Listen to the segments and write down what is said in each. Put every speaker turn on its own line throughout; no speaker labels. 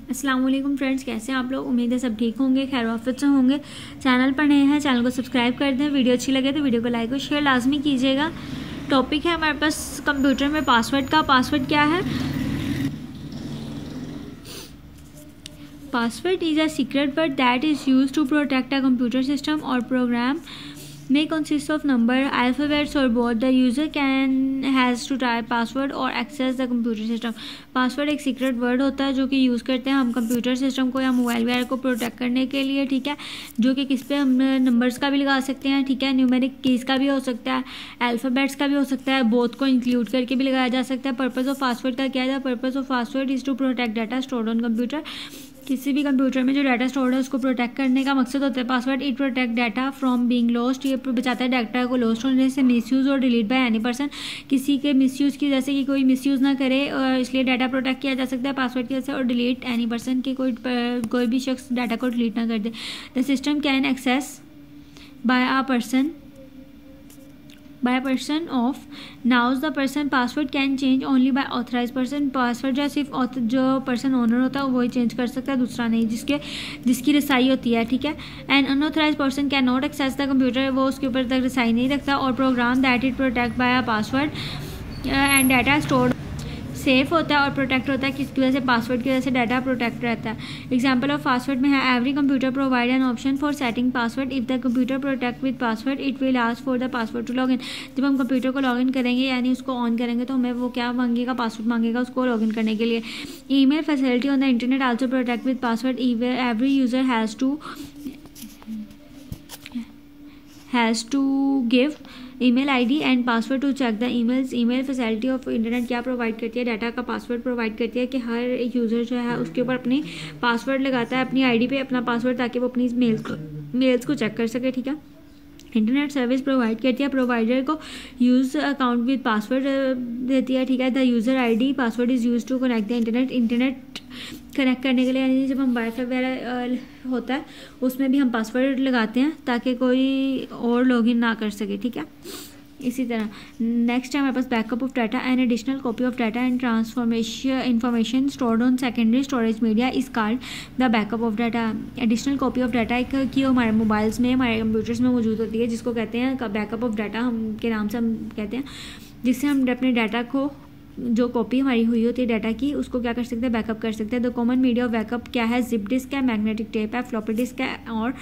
अस्सलाम वालेकुम फ्रेंड्स, कैसे हैं आप लोग। उम्मीद है सब ठीक होंगे, खैर वाफियत से होंगे। चैनल पर नए हैं, चैनल को सब्सक्राइब कर दें। वीडियो अच्छी लगे तो वीडियो को लाइक और शेयर लाजमी कीजिएगा। टॉपिक है हमारे पास कंप्यूटर में पासवर्ड का। पासवर्ड क्या है? Password is a secret word that is used to protect a computer system और program may consist of number, alphabets or both. The user has to type password or access the computer system. Password एक secret word होता है जो कि use करते हैं हम computer system को या मोबाइल वगैरह को प्रोटेक्ट करने के लिए, ठीक है। जो कि किस पे हम नंबर्स का भी लगा सकते हैं, ठीक है। न्यूमेरिक कीज़ का भी हो सकता है, अल्फ़ाबेट्स का भी हो सकता है, बोथ को इंक्लूड करके भी लगाया जा सकता है। पर्पज़ ऑफ पासवर्ड का क्या है? Purpose of password is to protect data stored on computer. किसी भी कंप्यूटर में जो डाटा स्टोर्ड है उसको प्रोटेक्ट करने का मकसद होता है password. It protect data from being lost. ये बचाता है डाटा को लॉस्ट होने से, मिसयूज़ और डिलीट बाय एनी पर्सन। किसी के मिसयूज़ की, जैसे कि कोई मिसयूज़ ना करे, और इसलिए डाटा प्रोटेक्ट किया जा सकता है पासवर्ड की वजह से। और डिलीट एनी पर्सन के कोई भी शख्स डाटा को डिलीट ना कर दे। The system can access by a person of now the person password can change only by authorized person। Password जो सिर्फ जो पर्सन ओनर होता है वही चेंज कर सकता है, दूसरा नहीं, जिसकी रसाई होती है, ठीक है। And unauthorise person can not access the computer, वो उसके ऊपर तक रसाई नहीं रखता। और program that it protect by a password and data stored safe होता है और प्रोटेक्ट होता है, किसकी वजह से? पासवर्ड की वजह से डाटा प्रोटेक्ट रहता है। एग्जांपल ऑफ पासवर्ड में है every computer provide an option for setting password. If the computer protect with password it will ask for the password to login. जब हम कंप्यूटर को लॉगिन करेंगे यानी उसको ऑन करेंगे तो हमें वो क्या मांगेगा? पासवर्ड मांगेगा उसको लॉगिन करने के लिए। Email facility on the internet also protect with password. Every user has to give email ID and password to check the emails. Email facility of internet क्या प्रोवाइड करती है? डाटा का पासवर्ड प्रोवाइड करती है कि हर एक यूज़र जो है उसके ऊपर अपनी पासवर्ड लगाता है, अपनी आईडी पे अपना पासवर्ड, ताकि वो अपनी मेल्स को चेक कर सके, ठीक है। इंटरनेट सर्विस प्रोवाइड करती है, प्रोवाइडर को यूज़ अकाउंट विद पासवर्ड देती है, ठीक है। The user ID password is use to connect the internet connect करने के लिए, यानी जब हम वाईफाई वगैरह होता है उसमें भी हम पासवर्ड लगाते हैं ताकि कोई और लॉगिन ना कर सके, ठीक है। इसी तरह नेक्स्ट है हमारे पास backup of data and additional copy of data and transformation information stored on secondary storage media is called the backup of data. Additional copy of data एक की हमारे मोबाइल्स में, हमारे कंप्यूटर्स में मौजूद होती है, जिसको कहते हैं बैकअप ऑफ डाटा, हम के नाम से हम कहते हैं, जिससे हम अपने डाटा को, जो कॉपी हमारी हुई होती है डाटा की, उसको क्या कर सकते हैं? बैकअप कर सकते हैं। The common media of backup क्या है? जिप डिस्क है, मैग्नेटिक टेप है, फ्लॉपी डिस्क है और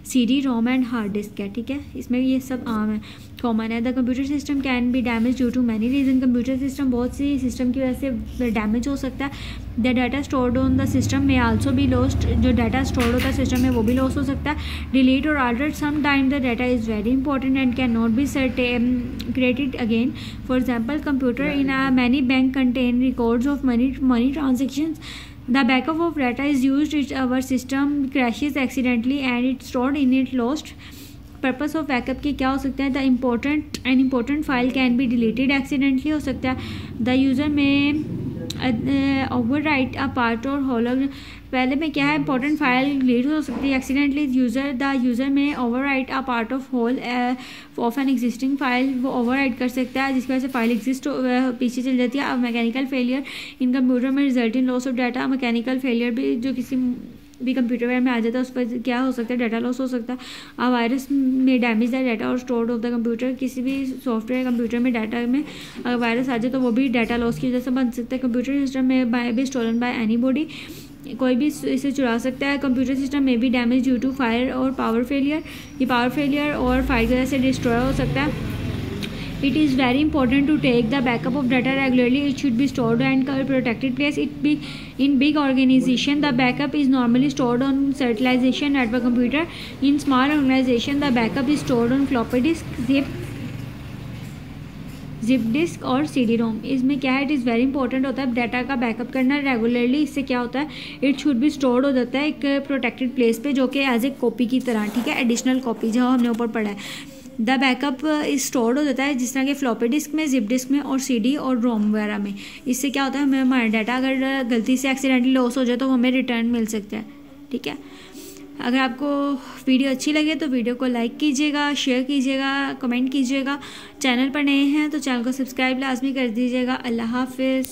CD ROM and hard disk है, ठीक है। इसमें ये सब आम है, कॉमन है। The computer system can be damage due to many reason. Computer system बहुत सी सिस्टम की वजह से डैमेज हो सकता है। The data stored on the system में आल्सो बी लॉस्ट। जो डाटा स्टोर्ड होता है सिस्टम में वो भी लॉस हो सकता है। डिलीट और alter some time the data is very important and can not be created again. For example, computer in a many bank contain records of money transactions. The backup of data is used if our system crashes accidentally and it's stored in it lost. Purpose of backup की क्या हो सकता है? The important file can be deleted accidentally हो सकता है। The user may overwrite a part और whole. पहले में क्या है? इंपॉर्टेंट फाइल डिलीट हो सकती है accidentally. The user may overwrite a part of whole of an existing file, वो ओवर राइट कर सकता है जिसकी वजह से फाइल एग्जिस्ट पीछे चल जाती है। मैकेनिकल फेलियर इन कंप्यूटर में result in loss of data. Mechanical failure भी जो किसी भी कंप्यूटर में आ जाता है उस पर क्या हो सकता है? डाटा लॉस हो सकता है। आ वायरस में डैमेज द डाटा और स्टोर्ड ऑफ द कंप्यूटर। किसी भी सॉफ्टवेयर कंप्यूटर में डाटा में अगर वायरस आ जाए तो वो भी डाटा लॉस की वजह से बन सकता है। Computer system may be stolen by anybody, कोई भी इसे चुरा सकता है। कंप्यूटर सिस्टम में भी डैमेज ड्यू टू फायर और पावर फेलियर। ये पावर फेलियर और फायर की वजह से डिस्ट्रॉय हो सकता है। It is very important to take the backup of data regularly. It should be stored and protected place. In big organization, the backup is normally stored on centralization network computer. In small organization, the backup is stored on floppy disk, zip disk और CD रोम। इसमें क्या है? It is very important होता है data का backup करना regularly. इससे क्या होता है? इट शुड बी स्टोर्ड हो जाता है एक प्रोटेक्टेड प्लेस पे, जो कि एज ए कॉपी की तरह, ठीक है। एडिशनल कॉपी जो हमने ऊपर पढ़ा है। द बैकअप इज स्टोर्ड हो जाता है जिस तरह के फ्लॉपी डिस्क में, जिप डिस्क में और CD और रोम वगैरह में। इससे क्या होता है? हमें हमारा डाटा अगर गलती से एक्सीडेंटली लॉस हो जाए तो हमें रिटर्न मिल सकता है, ठीक है। अगर आपको वीडियो अच्छी लगे तो वीडियो को लाइक कीजिएगा, शेयर कीजिएगा, कमेंट कीजिएगा। चैनल पर नए हैं तो चैनल को सब्सक्राइब लाजमी कर दीजिएगा। अल्लाह हाफिज़।